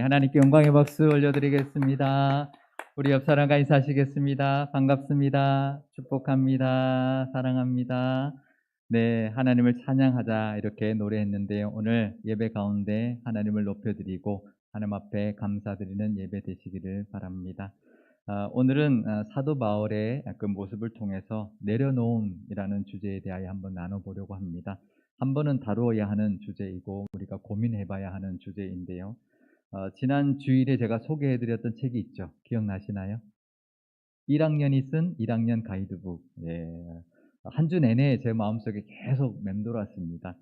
하나님께 영광의 박수 올려드리겠습니다. 우리 옆 사람과 인사하시겠습니다. 반갑습니다. 축복합니다. 사랑합니다. 네, 하나님을 찬양하자 이렇게 노래했는데요. 오늘 예배 가운데 하나님을 높여드리고 하나님 앞에 감사드리는 예배 되시기를 바랍니다. 오늘은 사도 바울의 그 모습을 통해서 내려놓음이라는 주제에 대하여 한번 나눠보려고 합니다. 한 번은 다루어야 하는 주제이고 우리가 고민해봐야 하는 주제인데요. 지난 주일에 제가 소개해드렸던 책이 있죠. 기억나시나요? 1학년이 쓴 1학년 가이드북. 예. 한 주 내내 제 마음속에 계속 맴돌았습니다.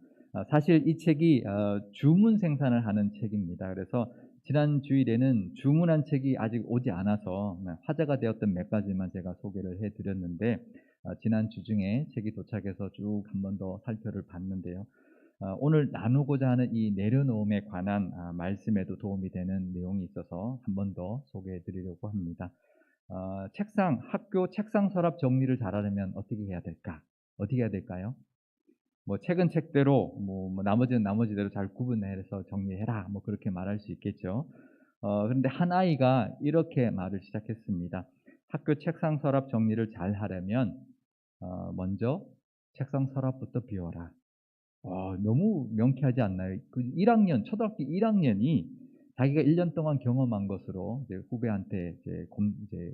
사실 이 책이 주문 생산을 하는 책입니다. 그래서 지난 주일에는 주문한 책이 아직 오지 않아서 화제가 되었던 몇 가지만 제가 소개를 해드렸는데, 지난 주 중에 책이 도착해서 쭉 한 번 더 살펴를 봤는데요. 오늘 나누고자 하는 이 내려놓음에 관한 말씀에도 도움이 되는 내용이 있어서 한 번 더 소개해 드리려고 합니다. 학교 책상 서랍 정리를 잘하려면 어떻게 해야 될까? 어떻게 해야 될까요? 뭐 책은 책대로, 나머지는 나머지대로 잘 구분해서 정리해라. 뭐 그렇게 말할 수 있겠죠. 그런데 한 아이가 이렇게 말을 시작했습니다. 학교 책상 서랍 정리를 잘 하려면 먼저 책상 서랍부터 비워라. 너무 명쾌하지 않나요? 그 1학년, 초등학교 1학년이 자기가 1년 동안 경험한 것으로 이제 후배한테 이제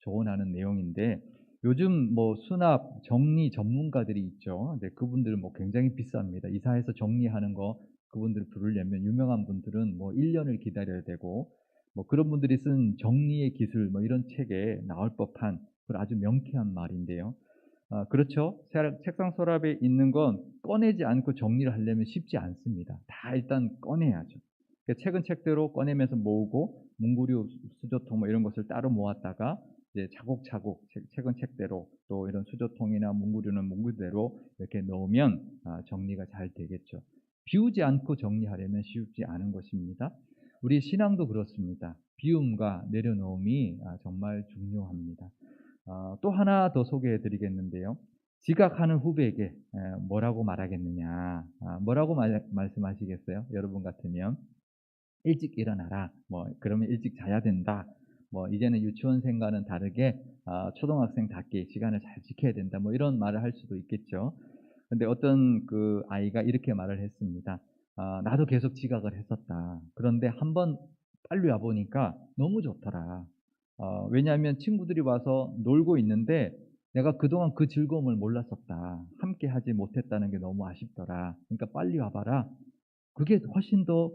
조언하는 내용인데, 요즘 뭐 수납, 정리 전문가들이 있죠. 근데 그분들은 뭐 굉장히 비쌉니다. 이사해서 정리하는 거 그분들 부르려면 유명한 분들은 뭐 1년을 기다려야 되고, 뭐 그런 분들이 쓴 정리의 기술 뭐 이런 책에 나올 법한 그런 아주 명쾌한 말인데요. 그렇죠. 책상 서랍에 있는 건 꺼내지 않고 정리를 하려면 쉽지 않습니다. 다 일단 꺼내야죠. 책은 책대로 꺼내면서 모으고, 문구류, 수저통 뭐 이런 것을 따로 모았다가 이제 차곡차곡 책은 책대로, 또 이런 수저통이나 문구류는 문구대로 이렇게 넣으면 정리가 잘 되겠죠. 비우지 않고 정리하려면 쉽지 않은 것입니다. 우리 신앙도 그렇습니다. 비움과 내려놓음이 정말 중요합니다. 또 하나 더 소개해 드리겠는데요. 지각하는 후배에게 뭐라고 말하겠느냐. 뭐라고 말씀하시겠어요? 여러분 같으면 일찍 일어나라. 뭐 그러면 일찍 자야 된다. 뭐 이제는 유치원생과는 다르게 초등학생답게 시간을 잘 지켜야 된다. 뭐 이런 말을 할 수도 있겠죠. 근데 어떤 그 아이가 이렇게 말을 했습니다. 나도 계속 지각을 했었다. 그런데 한번 빨리 와 보니까 너무 좋더라. 왜냐하면 친구들이 와서 놀고 있는데 내가 그동안 그 즐거움을 몰랐었다. 함께 하지 못했다는 게 너무 아쉽더라. 그러니까 빨리 와 봐라. 그게 훨씬 더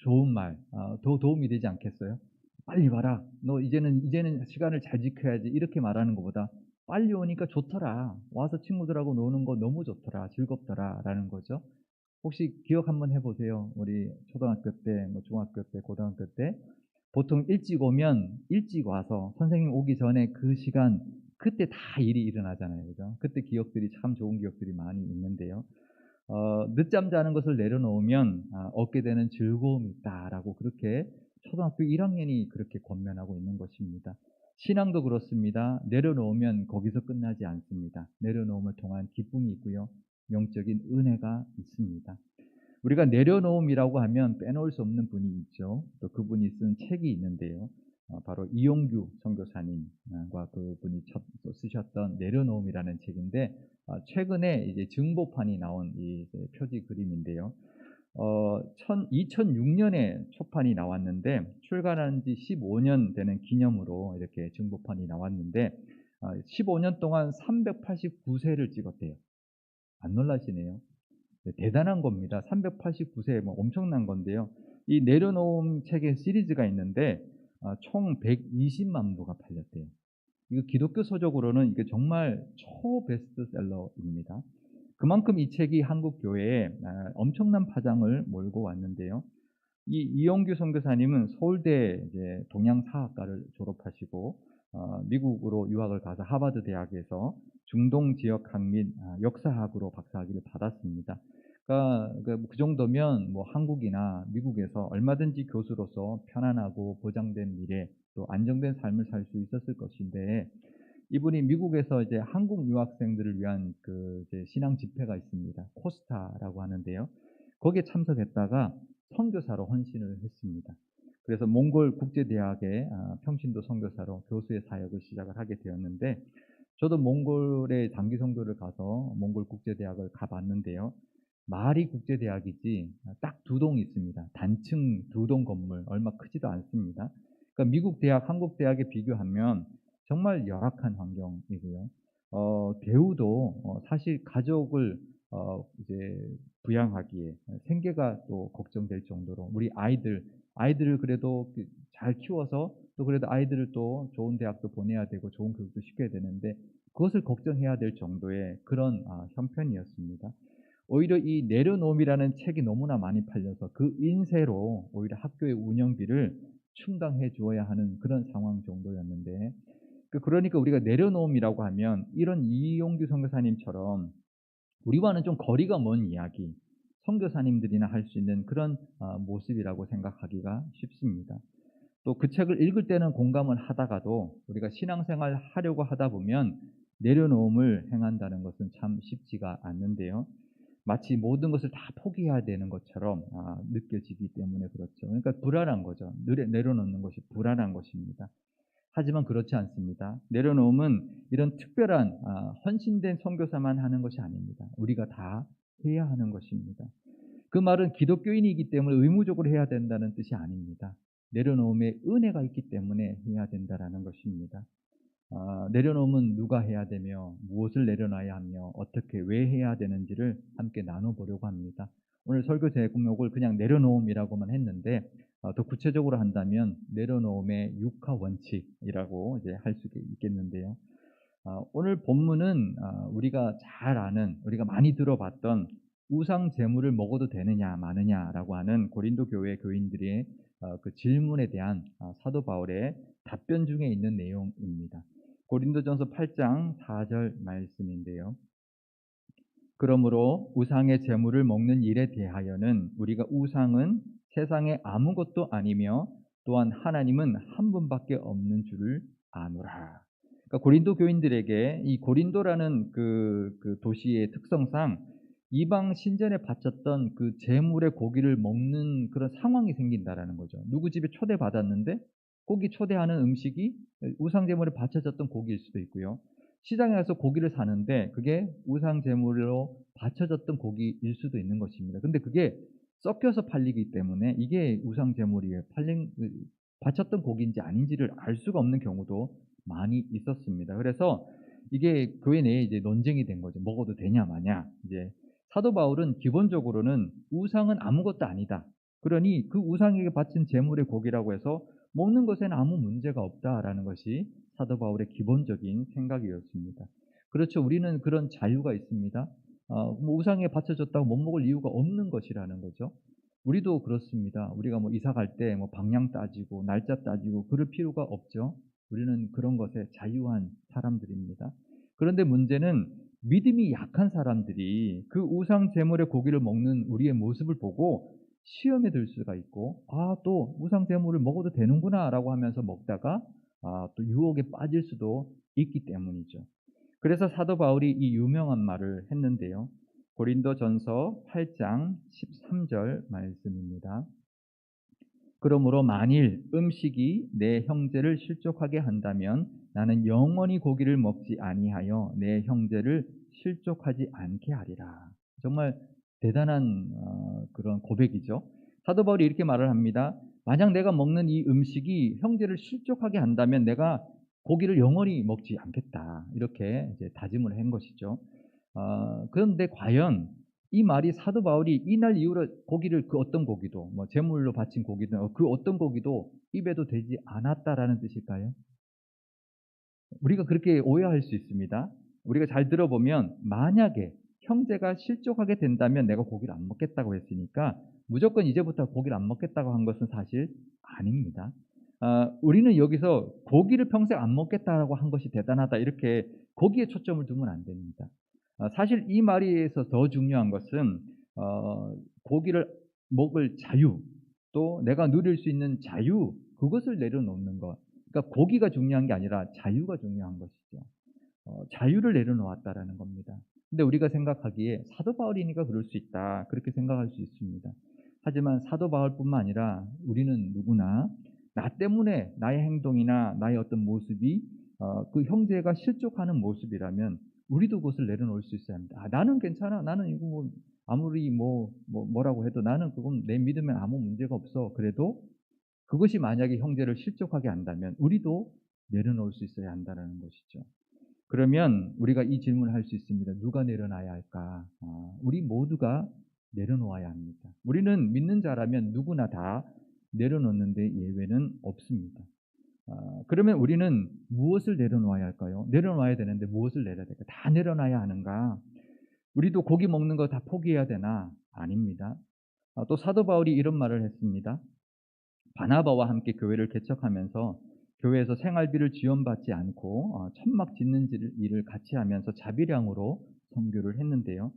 좋은 말, 더 도움이 되지 않겠어요? "빨리 와라. 너 이제는 시간을 잘 지켜야지." 이렇게 말하는 것보다 "빨리 오니까 좋더라. 와서 친구들하고 노는 거 너무 좋더라. 즐겁더라."라는 거죠. 혹시 기억 한번 해 보세요. 우리 초등학교 때, 뭐 중학교 때, 고등학교 때 보통 일찍 오면 일찍 와서 선생님 오기 전에 그 시간, 그때 다 일이 일어나잖아요. 그죠? 그때 기억들이 참 좋은 기억들이 많이 있는데요. 늦잠 자는 것을 내려놓으면 얻게 되는 즐거움이 있다라고, 그렇게 초등학교 1학년이 그렇게 권면하고 있는 것입니다. 신앙도 그렇습니다. 내려놓으면 거기서 끝나지 않습니다. 내려놓음을 통한 기쁨이 있고요. 영적인 은혜가 있습니다. 우리가 내려놓음이라고 하면 빼놓을 수 없는 분이 있죠. 또 그분이 쓴 책이 있는데요. 바로 이용규 선교사님과 그분이 쓰셨던 내려놓음이라는 책인데, 최근에 이제 증보판이 나온 이 표지 그림인데요. 2006년에 초판이 나왔는데, 출간한 지 15년 되는 기념으로 이렇게 증보판이 나왔는데, 15년 동안 389세를 찍었대요. 안 놀라시네요. 네, 대단한 겁니다. 389세, 뭐 엄청난 건데요. 이 내려놓음 책의 시리즈가 있는데 총 120만 부가 팔렸대요. 이거 기독교 서적으로는 이게 정말 초베스트셀러입니다. 그만큼 이 책이 한국 교회에 엄청난 파장을 몰고 왔는데요. 이 이용규 선교사님은 서울대 이제 동양사학과를 졸업하시고 미국으로 유학을 가서 하버드 대학에서 중동 지역학 및 역사학으로 박사학위를 받았습니다. 그러니까 그 정도면 뭐 한국이나 미국에서 얼마든지 교수로서 편안하고 보장된 미래, 또 안정된 삶을 살 수 있었을 것인데, 이분이 미국에서 이제 한국 유학생들을 위한 그 이제 신앙 집회가 있습니다. 코스타라고 하는데요. 거기에 참석했다가 선교사로 헌신을 했습니다. 그래서 몽골 국제대학의 평신도 선교사로 교수의 사역을 시작을 하게 되었는데, 저도 몽골에 장기 선교를 가서 몽골 국제대학을 가봤는데요. 말이 국제대학이지 딱 두 동 있습니다. 단층 두 동 건물, 얼마 크지도 않습니다. 그러니까 미국 대학, 한국 대학에 비교하면 정말 열악한 환경이고요. 대우도 사실 가족을 이제 부양하기에 생계가 또 걱정될 정도로, 우리 아이들을 그래도 잘 키워서 또 그래도 아이들을 또 좋은 대학도 보내야 되고 좋은 교육도 시켜야 되는데, 그것을 걱정해야 될 정도의 그런 형편이었습니다. 오히려 이 내려놓음이라는 책이 너무나 많이 팔려서 그 인세로 오히려 학교의 운영비를 충당해 주어야 하는 그런 상황 정도였는데, 그러니까 우리가 내려놓음이라고 하면 이런 이용규 선교사님처럼 우리와는 좀 거리가 먼 이야기, 선교사님들이나 할 수 있는 그런 모습이라고 생각하기가 쉽습니다. 또 그 책을 읽을 때는 공감을 하다가도 우리가 신앙생활 하려고 하다 보면 내려놓음을 행한다는 것은 참 쉽지가 않는데요. 마치 모든 것을 다 포기해야 되는 것처럼 느껴지기 때문에 그렇죠. 그러니까 불안한 거죠. 내려놓는 것이 불안한 것입니다. 하지만 그렇지 않습니다. 내려놓음은 이런 특별한 헌신된 선교사만 하는 것이 아닙니다. 우리가 다 해야 하는 것입니다. 그 말은 기독교인이기 때문에 의무적으로 해야 된다는 뜻이 아닙니다. 내려놓음에 은혜가 있기 때문에 해야 된다는 것입니다. 내려놓음은 누가 해야 되며 무엇을 내려놔야 하며 어떻게 왜 해야 되는지를 함께 나눠보려고 합니다. 오늘 설교 제목을 그냥 내려놓음이라고만 했는데, 더 구체적으로 한다면 내려놓음의 육하 원칙이라고 이제 할 수 있겠는데요. 오늘 본문은 우리가 잘 아는, 우리가 많이 들어봤던 우상 제물을 먹어도 되느냐 마느냐라고 하는 고린도 교회 교인들의 그 질문에 대한 사도 바울의 답변 중에 있는 내용입니다. 고린도전서 8장 4절 말씀인데요. 그러므로 우상의 제물을 먹는 일에 대하여는 우리가 우상은 세상에 아무것도 아니며 또한 하나님은 한 분밖에 없는 줄을 아노라. 그러니까 고린도 교인들에게 이 고린도라는 그 도시의 특성상 이방 신전에 바쳤던 그 제물의 고기를 먹는 그런 상황이 생긴다라는 거죠. 누구 집에 초대받았는데 고기 초대하는 음식이 우상 제물에 바쳐졌던 고기일 수도 있고요. 시장에 가서 고기를 사는데 그게 우상 제물로 바쳐졌던 고기일 수도 있는 것입니다. 근데 그게 섞여서 팔리기 때문에 이게 우상 제물이에요. 바쳤던 고기인지 아닌지를 알 수가 없는 경우도 많이 있었습니다. 그래서 이게 교회 내에 이제 논쟁이 된 거죠. 먹어도 되냐 마냐. 이제 사도 바울은 기본적으로는 우상은 아무것도 아니다. 그러니 그 우상에게 바친 제물의 고기라고 해서 먹는 것에는 아무 문제가 없다라는 것이 사도 바울의 기본적인 생각이었습니다. 그렇죠. 우리는 그런 자유가 있습니다. 뭐 우상에 바쳐졌다고 못 먹을 이유가 없는 것이라는 거죠. 우리도 그렇습니다. 우리가 뭐 이사 갈 때 뭐 방향 따지고 날짜 따지고 그럴 필요가 없죠. 우리는 그런 것에 자유한 사람들입니다. 그런데 문제는 믿음이 약한 사람들이 그 우상 제물의 고기를 먹는 우리의 모습을 보고 시험에 들 수가 있고, 또 우상 제물을 먹어도 되는구나라고 하면서 먹다가 또 유혹에 빠질 수도 있기 때문이죠. 그래서 사도 바울이 이 유명한 말을 했는데요. 고린도전서 8장 13절 말씀입니다. 그러므로 만일 음식이 내 형제를 실족하게 한다면 나는 영원히 고기를 먹지 아니하여 내 형제를 실족하지 않게 하리라. 정말 대단한 그런 고백이죠. 사도 바울이 이렇게 말을 합니다. 만약 내가 먹는 이 음식이 형제를 실족하게 한다면 내가 고기를 영원히 먹지 않겠다. 이렇게 이제 다짐을 한 것이죠. 그런데 과연 이 말이 사도 바울이 이날 이후로 고기를 그 어떤 고기도 뭐 제물로 바친 고기든 그 어떤 고기도 입에도 대지 않았다라는 뜻일까요? 우리가 그렇게 오해할 수 있습니다. 우리가 잘 들어보면 만약에 형제가 실족하게 된다면 내가 고기를 안 먹겠다고 했으니까 무조건 이제부터 고기를 안 먹겠다고 한 것은 사실 아닙니다. 우리는 여기서 고기를 평생 안 먹겠다라고 한 것이 대단하다 이렇게 거기에 초점을 두면 안 됩니다. 사실 이 말에서 더 중요한 것은 고기를 먹을 자유, 또 내가 누릴 수 있는 자유, 그것을 내려놓는 것. 그러니까 고기가 중요한 게 아니라 자유가 중요한 것이죠. 자유를 내려놓았다라는 겁니다. 근데 우리가 생각하기에 사도 바울이니까 그럴 수 있다, 그렇게 생각할 수 있습니다. 하지만 사도 바울뿐만 아니라 우리는 누구나 나 때문에 나의 행동이나 나의 어떤 모습이 그 형제가 실족하는 모습이라면 우리도 그것을 내려놓을 수 있어야 합니다. '아 나는 괜찮아. 나는 이거 뭐 아무리 뭐라고 해도 나는 그건 내 믿음에 아무 문제가 없어.' 그래도 그것이 만약에 형제를 실족하게 한다면 우리도 내려놓을 수 있어야 한다는 것이죠. 그러면 우리가 이 질문을 할 수 있습니다. 누가 내려놔야 할까? 우리 모두가 내려놓아야 합니다. 우리는 믿는 자라면 누구나 다 내려놓는데 예외는 없습니다. 그러면 우리는 무엇을 내려놓아야 할까요? 내려놔야 되는데 무엇을 내려야 될까? 다 내려놔야 하는가? 우리도 고기 먹는 거 다 포기해야 되나? 아닙니다. 또 사도 바울이 이런 말을 했습니다. 바나바와 함께 교회를 개척하면서 교회에서 생활비를 지원받지 않고 천막 짓는 일을 같이 하면서 자비량으로 선교를 했는데요.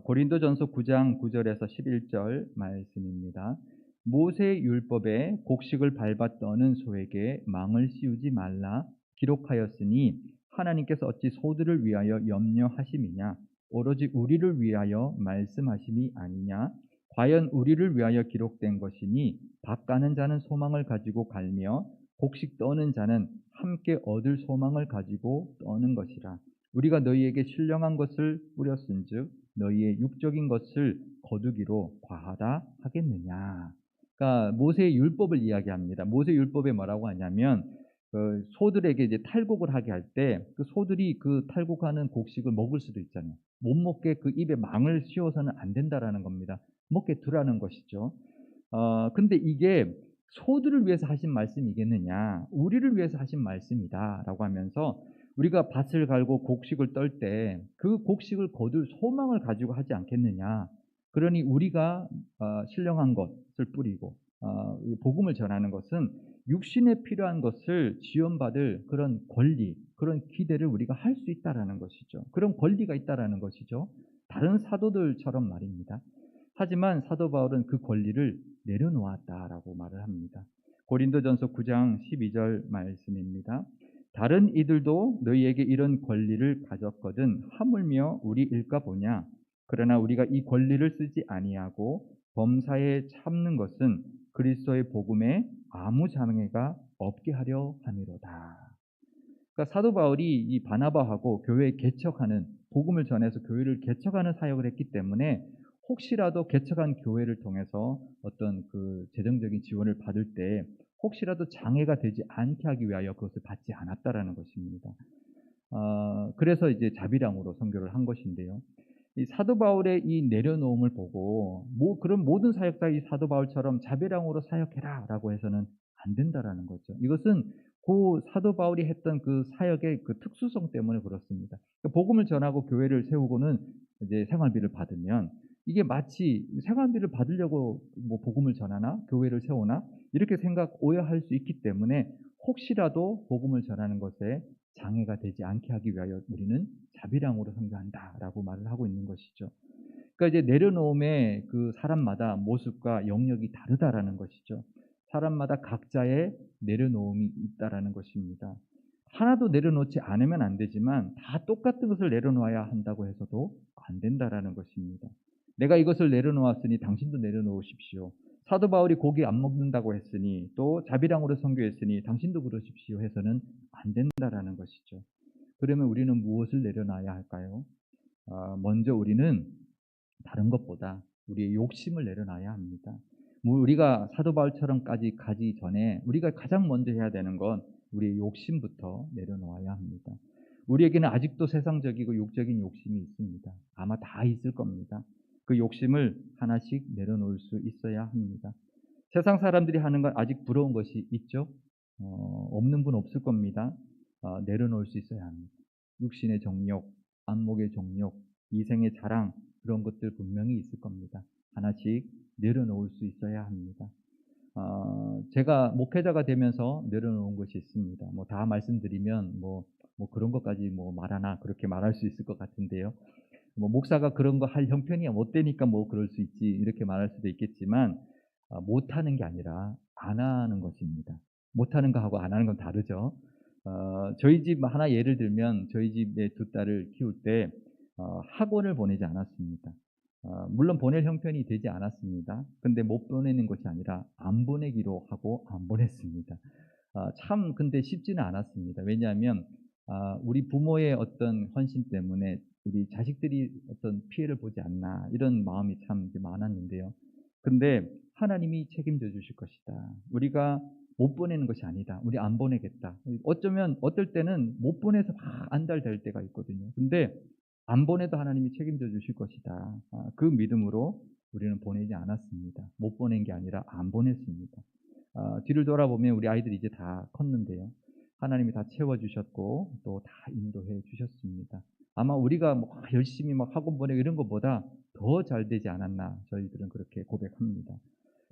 고린도전서 9장 9절에서 11절 말씀입니다. 모세의 율법에 곡식을 밟아 떠는 소에게 망을 씌우지 말라 기록하였으니 하나님께서 어찌 소들을 위하여 염려하심이냐 오로지 우리를 위하여 말씀하심이 아니냐 과연 우리를 위하여 기록된 것이니 밥 가는 자는 소망을 가지고 갈며 곡식 떠는 자는 함께 얻을 소망을 가지고 떠는 것이라. 우리가 너희에게 신령한 것을 뿌렸은즉 너희의 육적인 것을 거두기로 과하다 하겠느냐. 그러니까 모세의 율법을 이야기합니다. 모세 율법에 뭐라고 하냐면 그 소들에게 이제 탈곡을 하게 할 때 그 소들이 그 탈곡하는 곡식을 먹을 수도 있잖아요. 못 먹게 그 입에 망을 씌워서는 안 된다라는 겁니다. 먹게 두라는 것이죠. 근데 이게 소들을 위해서 하신 말씀이겠느냐, 우리를 위해서 하신 말씀이다라고 하면서 우리가 밭을 갈고 곡식을 떨 때 그 곡식을 거둘 소망을 가지고 하지 않겠느냐. 그러니 우리가 신령한 것을 뿌리고 복음을 전하는 것은 육신에 필요한 것을 지원받을 그런 권리, 그런 기대를 우리가 할 수 있다라는 것이죠. 그런 권리가 있다라는 것이죠. 다른 사도들처럼 말입니다. 하지만 사도 바울은 그 권리를 내려놓았다라고 말을 합니다. 고린도전서 9장 12절 말씀입니다. 다른 이들도 너희에게 이런 권리를 가졌거든 하물며 우리 일까 보냐. 그러나 우리가 이 권리를 쓰지 아니하고 범사에 참는 것은 그리스도의 복음에 아무 장애가 없게 하려 함이로다. 그러니까 사도 바울이 이 바나바하고 교회 개척하는 복음을 전해서 교회를 개척하는 사역을 했기 때문에 혹시라도 개척한 교회를 통해서 어떤 그 재정적인 지원을 받을 때 혹시라도 장애가 되지 않게 하기 위하여 그것을 받지 않았다라는 것입니다. 그래서 이제 자비량으로 선교를 한 것인데요. 이 사도 바울의 이 내려놓음을 보고 그런 모든 사역자 이 사도 바울처럼 자비량으로 사역해라라고 해서는 안 된다라는 거죠. 이것은 그 사도 바울이 했던 그 사역의 그 특수성 때문에 그렇습니다. 그러니까 복음을 전하고 교회를 세우고는 이제 생활비를 받으면 이게 마치 생활비를 받으려고 뭐 복음을 전하나 교회를 세우나 이렇게 오해할 수 있기 때문에 혹시라도 복음을 전하는 것에 장애가 되지 않게 하기 위하여 우리는 자비량으로 선교한다라고 말을 하고 있는 것이죠. 그러니까 이제 내려놓음의 그 사람마다 모습과 영역이 다르다라는 것이죠. 사람마다 각자의 내려놓음이 있다라는 것입니다. 하나도 내려놓지 않으면 안 되지만 다 똑같은 것을 내려놓아야 한다고 해서도 안 된다라는 것입니다. 내가 이것을 내려놓았으니 당신도 내려놓으십시오. 사도 바울이 고기 안 먹는다고 했으니 또 자비량으로 선교했으니 당신도 그러십시오 해서는 안 된다라는 것이죠. 그러면 우리는 무엇을 내려놔야 할까요? 먼저 우리는 다른 것보다 우리의 욕심을 내려놔야 합니다. 우리가 사도 바울처럼까지 가기 전에 우리가 가장 먼저 해야 되는 건 우리의 욕심부터 내려놓아야 합니다. 우리에게는 아직도 세상적이고 육적인 욕심이 있습니다. 아마 다 있을 겁니다. 그 욕심을 하나씩 내려놓을 수 있어야 합니다. 세상 사람들이 하는 건 아직 부러운 것이 있죠? 없는 분 없을 겁니다. 내려놓을 수 있어야 합니다. 육신의 정욕, 안목의 정욕, 이생의 자랑 그런 것들 분명히 있을 겁니다. 하나씩 내려놓을 수 있어야 합니다. 제가 목회자가 되면서 내려놓은 것이 있습니다. 뭐 다 말씀드리면 뭐 그런 것까지 뭐 말하나 그렇게 말할 수 있을 것 같은데요. 뭐 목사가 그런 거 할 형편이 못 되니까 뭐 그럴 수 있지 이렇게 말할 수도 있겠지만 못하는 게 아니라 안 하는 것입니다. 못하는 거하고 안 하는 건 다르죠. 저희 집 하나 예를 들면 저희 집의 두 딸을 키울 때 학원을 보내지 않았습니다. 물론 보낼 형편이 되지 않았습니다. 근데 못 보내는 것이 아니라 안 보내기로 하고 안 보냈습니다. 참 근데 쉽지는 않았습니다. 왜냐하면 우리 부모의 어떤 헌신 때문에 우리 자식들이 어떤 피해를 보지 않나 이런 마음이 참 이제 많았는데요. 근데 하나님이 책임져 주실 것이다. 우리가 못 보내는 것이 아니다. 우리 안 보내겠다. 어쩌면 어떨 때는 못 보내서 막 안달될 때가 있거든요. 근데 안 보내도 하나님이 책임져 주실 것이다. 그 믿음으로 우리는 보내지 않았습니다. 못 보낸 게 아니라 안 보냈습니다. 뒤를 돌아보면 우리 아이들이 이제 다 컸는데요. 하나님이 다 채워주셨고 또 다 인도해 주셨습니다. 아마 우리가 뭐 열심히 막 학원 보내고 이런 것보다 더 잘 되지 않았나 저희들은 그렇게 고백합니다.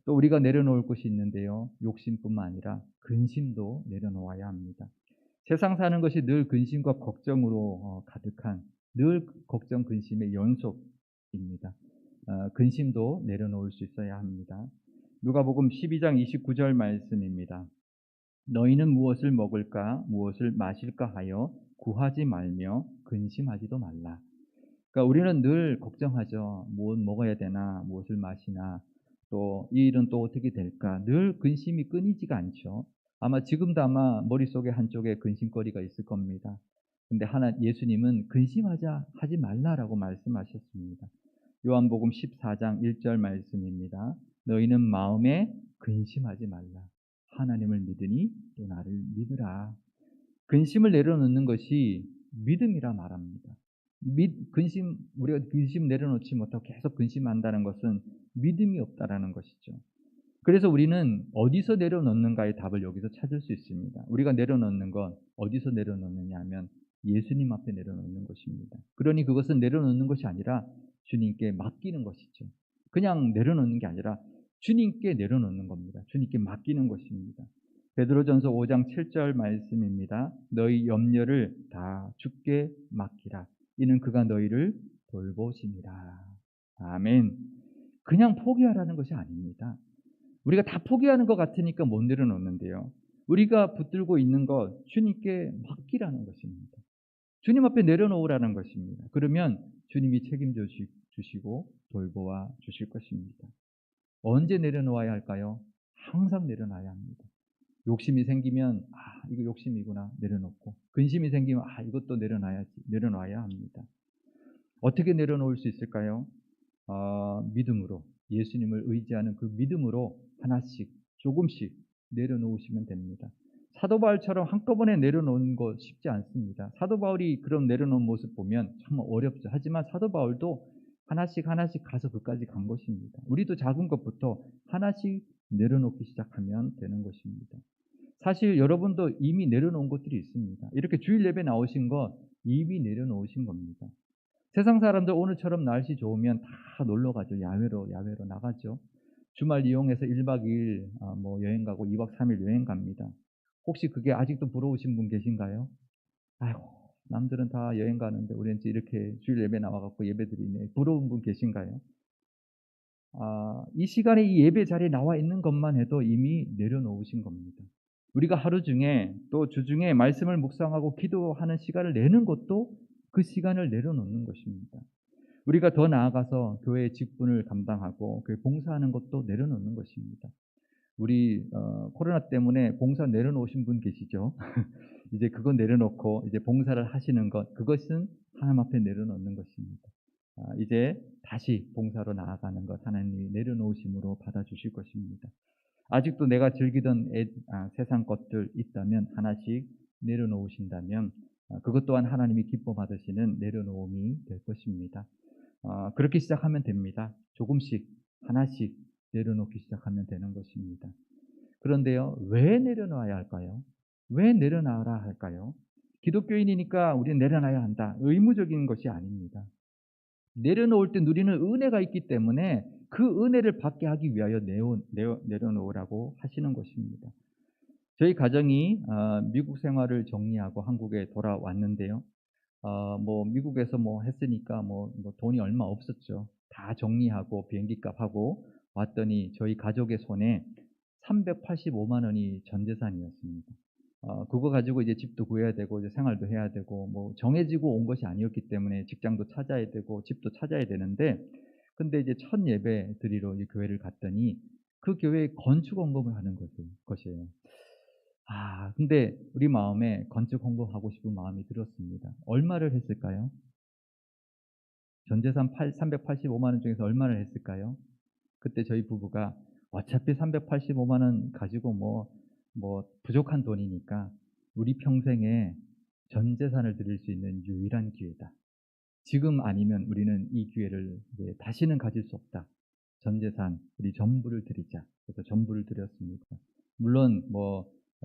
또 우리가 내려놓을 것이 있는데요. 욕심뿐만 아니라 근심도 내려놓아야 합니다. 세상 사는 것이 늘 근심과 걱정으로 가득한 늘 걱정 근심의 연속입니다. 근심도 내려놓을 수 있어야 합니다. 누가복음 12장 29절 말씀입니다. 너희는 무엇을 먹을까 무엇을 마실까 하여 구하지 말며 근심하지도 말라. 그러니까 우리는 늘 걱정하죠. 무엇 먹어야 되나 무엇을 마시나 또 이 일은 또 어떻게 될까 늘 근심이 끊이지가 않죠. 아마 지금도 아마 머릿속에 한쪽에 근심거리가 있을 겁니다. 근데 예수님은 하지 말라라고 말씀하셨습니다. 요한복음 14장 1절 말씀입니다. 너희는 마음에 근심하지 말라. 하나님을 믿으니 또 나를 믿으라. 근심을 내려놓는 것이 믿음이라 말합니다. 우리가 근심 내려놓지 못하고 계속 근심한다는 것은 믿음이 없다라는 것이죠. 그래서 우리는 어디서 내려놓는가의 답을 여기서 찾을 수 있습니다. 우리가 내려놓는 건 어디서 내려놓느냐 하면 예수님 앞에 내려놓는 것입니다. 그러니 그것은 내려놓는 것이 아니라 주님께 맡기는 것이죠. 그냥 내려놓는 게 아니라 주님께 내려놓는 겁니다. 주님께 맡기는 것입니다. 베드로전서 5장 7절 말씀입니다. 너희 염려를 다 주께 맡기라. 이는 그가 너희를 돌보심이라. 아멘. 그냥 포기하라는 것이 아닙니다. 우리가 다 포기하는 것 같으니까 못 내려놓는데요. 우리가 붙들고 있는 것 주님께 맡기라는 것입니다. 주님 앞에 내려놓으라는 것입니다. 그러면 주님이 책임져 주시고 돌보아 주실 것입니다. 언제 내려놓아야 할까요? 항상 내려놔야 합니다. 욕심이 생기면 이거 욕심이구나 내려놓고 근심이 생기면 이것도 내려놔야 합니다. 어떻게 내려놓을 수 있을까요? 믿음으로 예수님을 의지하는 그 믿음으로 하나씩 조금씩 내려놓으시면 됩니다. 사도 바울처럼 한꺼번에 내려놓는 거 쉽지 않습니다. 사도 바울이 그런 내려놓은 모습 보면 정말 어렵죠. 하지만 사도 바울도 하나씩 하나씩 가서 그까지 간 것입니다. 우리도 작은 것부터 하나씩 내려놓기 시작하면 되는 것입니다. 사실 여러분도 이미 내려놓은 것들이 있습니다. 이렇게 주일 예배 나오신 거 이미 내려놓으신 겁니다. 세상 사람들 오늘처럼 날씨 좋으면 다 놀러 가죠. 야외로 나가죠. 주말 이용해서 1박 2일 여행 가고 2박 3일 여행 갑니다. 혹시 그게 아직도 부러우신 분 계신가요? 아이고, 남들은 다 여행 가는데 우리는 이렇게 주일 예배 나와갖고 예배 드리네. 부러운 분 계신가요? 이 시간에 이 예배 자리에 나와 있는 것만 해도 이미 내려놓으신 겁니다. 우리가 하루 중에 또 주중에 말씀을 묵상하고 기도하는 시간을 내는 것도 그 시간을 내려놓는 것입니다. 우리가 더 나아가서 교회의 직분을 감당하고 교회 봉사하는 것도 내려놓는 것입니다. 우리 코로나 때문에 봉사 내려놓으신 분 계시죠? 이제 그거 내려놓고 이제 봉사를 하시는 것, 그것은 하나님 앞에 내려놓는 것입니다. 이제 다시 봉사로 나아가는 것 하나님이 내려놓으심으로 받아주실 것입니다. 아직도 내가 즐기던 세상 것들 있다면 하나씩 내려놓으신다면 그것 또한 하나님이 기뻐 받으시는 내려놓음이 될 것입니다. 그렇게 시작하면 됩니다. 조금씩 하나씩 내려놓기 시작하면 되는 것입니다. 그런데요, 왜 내려놔야 할까요? 왜 내려놔라 할까요? 기독교인이니까 우리는 내려놔야 한다. 의무적인 것이 아닙니다. 내려놓을 때 누리는 은혜가 있기 때문에 그 은혜를 받게 하기 위하여 내려놓으라고 하시는 것입니다. 저희 가정이 미국 생활을 정리하고 한국에 돌아왔는데요. 미국에서 했으니까 돈이 얼마 없었죠. 다 정리하고 비행기 값하고 왔더니 저희 가족의 손에 385만 원이 전 재산이었습니다. 그거 가지고 이제 집도 구해야 되고 이제 생활도 해야 되고 정해지고 온 것이 아니었기 때문에 직장도 찾아야 되고 집도 찾아야 되는데 근데 이제 첫 예배 드리러 이 교회를 갔더니 그 교회에 건축 헌금을 하는 것이에요. 근데 우리 마음에 건축 헌금하고 싶은 마음이 들었습니다. 얼마를 했을까요? 전 재산 385만 원 중에서 얼마를 했을까요? 그때 저희 부부가 어차피 385만 원 가지고 부족한 돈이니까 우리 평생에 전 재산을 드릴 수 있는 유일한 기회다. 지금 아니면 우리는 이 기회를 이제 다시는 가질 수 없다. 전 재산 우리 전부를 드리자. 그래서 전부를 드렸습니다. 물론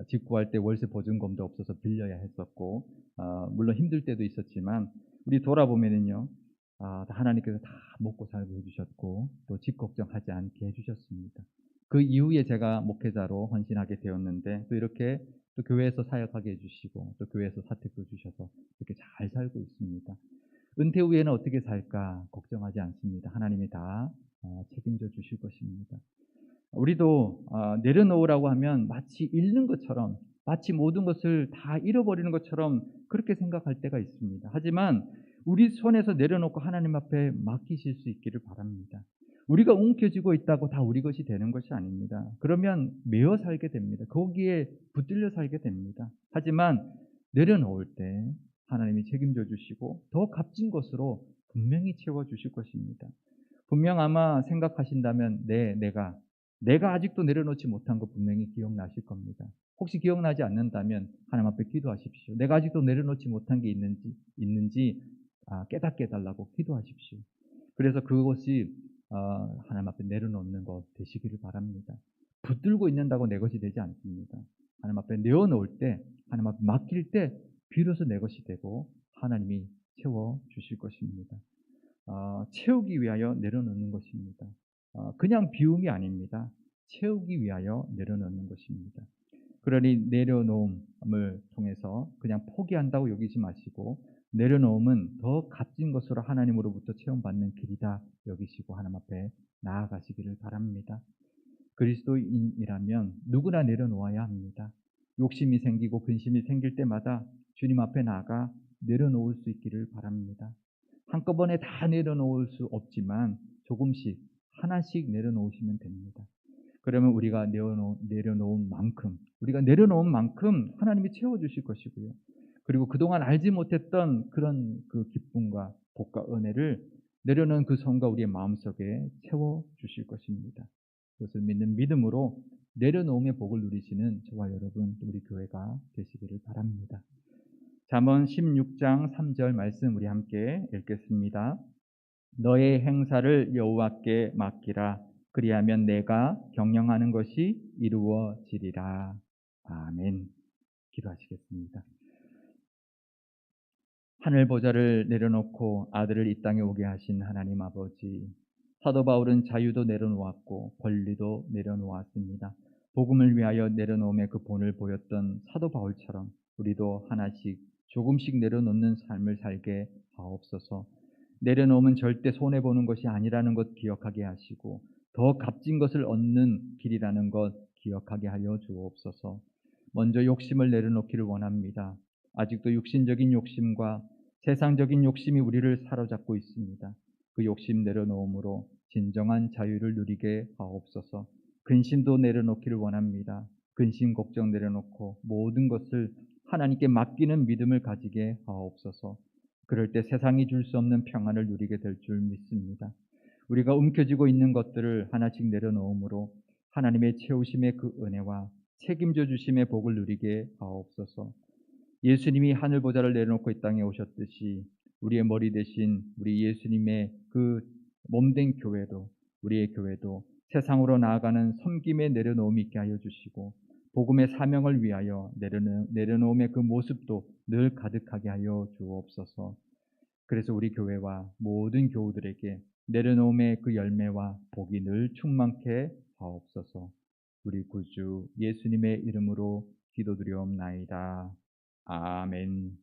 집 구할 때 월세 보증금도 없어서 빌려야 했었고, 물론 힘들 때도 있었지만 우리 돌아보면은요, 하나님께서 다 먹고 살게 해주셨고 또 집 걱정하지 않게 해주셨습니다. 그 이후에 제가 목회자로 헌신하게 되었는데 또 이렇게 또 교회에서 사역하게 해주시고 또 교회에서 사택도 주셔서 이렇게 잘 살고 있습니다. 은퇴 후에는 어떻게 살까 걱정하지 않습니다. 하나님이 다 책임져 주실 것입니다. 우리도 내려놓으라고 하면 마치 잃는 것처럼, 마치 모든 것을 다 잃어버리는 것처럼 그렇게 생각할 때가 있습니다. 하지만 우리 손에서 내려놓고 하나님 앞에 맡기실 수 있기를 바랍니다. 우리가 움켜쥐고 있다고 다 우리 것이 되는 것이 아닙니다. 그러면 매어 살게 됩니다. 거기에 붙들려 살게 됩니다. 하지만 내려놓을 때 하나님이 책임져 주시고 더 값진 것으로 분명히 채워 주실 것입니다. 분명 아마 생각하신다면 내가 아직도 내려놓지 못한 거 분명히 기억나실 겁니다. 혹시 기억나지 않는다면 하나님 앞에 기도하십시오. 내가 아직도 내려놓지 못한 게 있는지 깨닫게 해달라고 기도하십시오. 그래서 그것이 하나님 앞에 내려놓는 것 되시기를 바랍니다. 붙들고 있는다고 내 것이 되지 않습니다. 하나님 앞에 내어놓을 때, 하나님 앞에 맡길 때 비로소 내 것이 되고 하나님이 채워주실 것입니다. 채우기 위하여 내려놓는 것입니다. 그냥 비움이 아닙니다. 채우기 위하여 내려놓는 것입니다. 그러니 내려놓음을 통해서 그냥 포기한다고 여기지 마시고 내려놓음은 더 값진 것으로 하나님으로부터 체험받는 길이다 여기시고 하나님 앞에 나아가시기를 바랍니다. 그리스도인이라면 누구나 내려놓아야 합니다. 욕심이 생기고 근심이 생길 때마다 주님 앞에 나아가 내려놓을 수 있기를 바랍니다. 한꺼번에 다 내려놓을 수 없지만 조금씩 하나씩 내려놓으시면 됩니다. 그러면 우리가 우리가 내려놓은 만큼 하나님이 채워주실 것이고요. 그리고 그동안 알지 못했던 그런 그 기쁨과 복과 은혜를 내려놓은 그 성과 우리의 마음속에 채워주실 것입니다. 그것을 믿는 믿음으로 내려놓음의 복을 누리시는 저와 여러분, 우리 교회가 되시기를 바랍니다. 잠언 16장 3절 말씀 우리 함께 읽겠습니다. 너의 행사를 여호와께 맡기라. 그리하면 내가 경영하는 것이 이루어지리라. 아멘. 기도하시겠습니다. 하늘 보좌를 내려놓고 아들을 이 땅에 오게 하신 하나님 아버지, 사도 바울은 자유도 내려놓았고 권리도 내려놓았습니다. 복음을 위하여 내려놓음의 그 본을 보였던 사도 바울처럼 우리도 하나씩 조금씩 내려놓는 삶을 살게 하옵소서. 내려놓으면 절대 손해보는 것이 아니라는 것 기억하게 하시고 더 값진 것을 얻는 길이라는 것 기억하게 하여 주옵소서. 먼저 욕심을 내려놓기를 원합니다. 아직도 육신적인 욕심과 세상적인 욕심이 우리를 사로잡고 있습니다. 그 욕심 내려놓음으로 진정한 자유를 누리게 하옵소서. 근심도 내려놓기를 원합니다. 근심 걱정 내려놓고 모든 것을 하나님께 맡기는 믿음을 가지게 하옵소서. 그럴 때 세상이 줄 수 없는 평안을 누리게 될 줄 믿습니다. 우리가 움켜쥐고 있는 것들을 하나씩 내려놓음으로 하나님의 채우심의 그 은혜와 책임져 주심의 복을 누리게 하옵소서. 예수님이 하늘 보좌를 내려놓고 이 땅에 오셨듯이 우리의 머리 대신 우리 예수님의 그 몸된 교회도, 우리의 교회도 세상으로 나아가는 섬김의 내려놓음이 있게 하여 주시고 복음의 사명을 위하여 내려놓음의 그 모습도 늘 가득하게 하여 주옵소서. 그래서 우리 교회와 모든 교우들에게 내려놓음의 그 열매와 복이 늘 충만케 하옵소서. 우리 구주 예수님의 이름으로 기도드리옵나이다. 아멘.